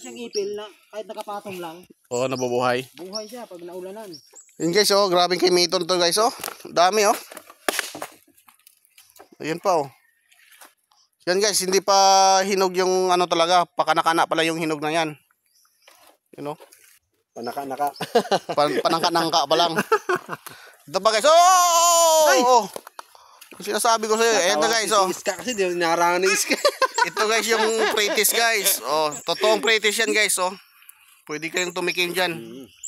siyang ipil na kahit nakapatong lang. Oo, nabubuhay. Buhay siya pag naulanan. Yun guys, oh, grabe kay Miton to guys, oh. Dami, oh. Ayan pa, oh. Yan guys, hindi pa hinog yung ano talaga. Pakana-kana pala yung hinog na yan. You know? Panaka-naka. Panangka-nangka pa lang. Ito pa guys, oh! Ay! Oh! Sinasabi ko sa'yo, eto guys, oh. Iska kasi, di narangan ng iska. Ito guys, yung pretis guys. Oh, totoong pretis yan guys, oh. Pwede kayong tumikim dyan.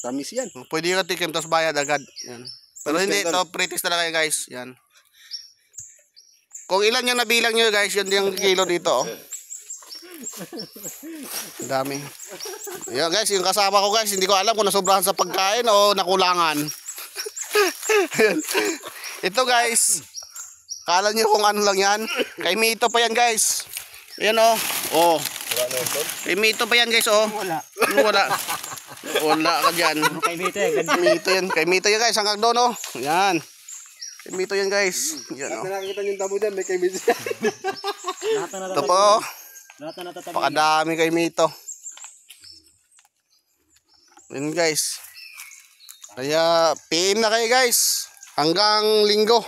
Tamis yan. Pwede ka tikim, tapos bayad agad. Yan. Pero hindi, ito pretis talaga guys. Yan. Kung ilan yung nabilang nyo guys, yun yung kilo dito, oh. Dami. Yan guys, yung kasama ko guys, hindi ko alam kung nasobrahan sa pagkain o nakulangan. Ito guys, kala nyo kung ano lang yan. Kay Mito pa yan guys. Ayan, oh. Oh. Kay Mito pa yan guys, oh. Wala. Wala ka dyan. Kay Mito yan. Mito yan. Kay Mito yan guys, hanggang doon, oh. Yan. Kay Mito yan guys. Yan, oh. Nakakita nyo yung tabo dyan, may kaibigan. Ito po, oh. Lahat na natatabi. Pakadami kay Mito. Yan guys. Kaya PM na kayo guys. Hanggang linggo.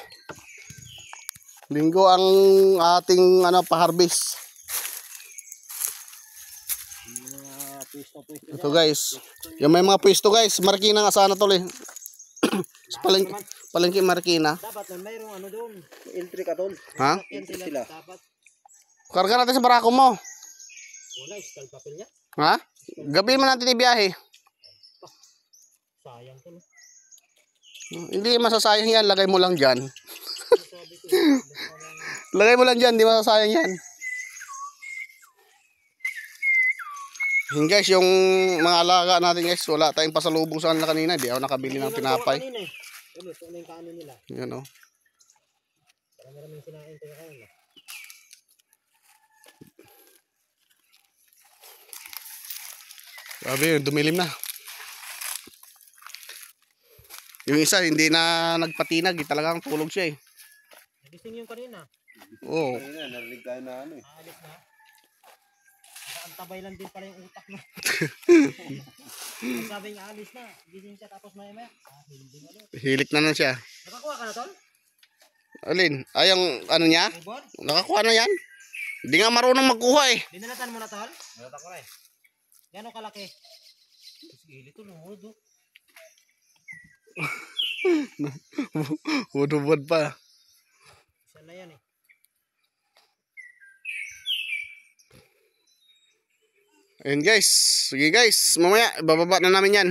Linggo ang ating pa-harvest. Ito guys. Yung may mga pwesto guys. Marikina nga sana tol eh. Palengke Marikina. Dapat na mayroong ano doon. Entry ka tol. Ha? Entry sila. Dapat. Karga natin sa barako mo. Wala, iskal papel niya. Ha? Gabi man natin ibiyahe. Sayang ko. Hindi masasayang yan. Lagay mo lang dyan. Lagay mo lang dyan. Hindi masasayang yan. Yun guys, yung mga alaga natin guys, wala tayong pasalubong sa kanila kanina. Hindi ako nakabili ng tinapay. Ano yung kaano nila? Yan, oh. Maraming sinain ko kanina. Sabi yun, dumilim na. Yung isa, hindi na nagpatinag. Talagang tulog siya eh. Nagising yung kanina. Oo. Ayun, narinig tayo na ano eh. Aalis na. Antabay lang din pala yung utak na. Sabi niya alis na. Gising siya tapos maya-maya. Hindi na ulit. Hilik na siya. Nakakuha ka na tol? Alin? Ay, yung ano niya? Ibon? Nakakuha na yan. Hindi nga marunong magkuha eh. Dinalatan mo na tol? Dinalatan ko na eh. Gano'ng kalaki? Sige, ito lumod oh. Budubod pa. Isa na yan eh. Ayun guys. Sige guys. Mamaya, bababa na namin yan.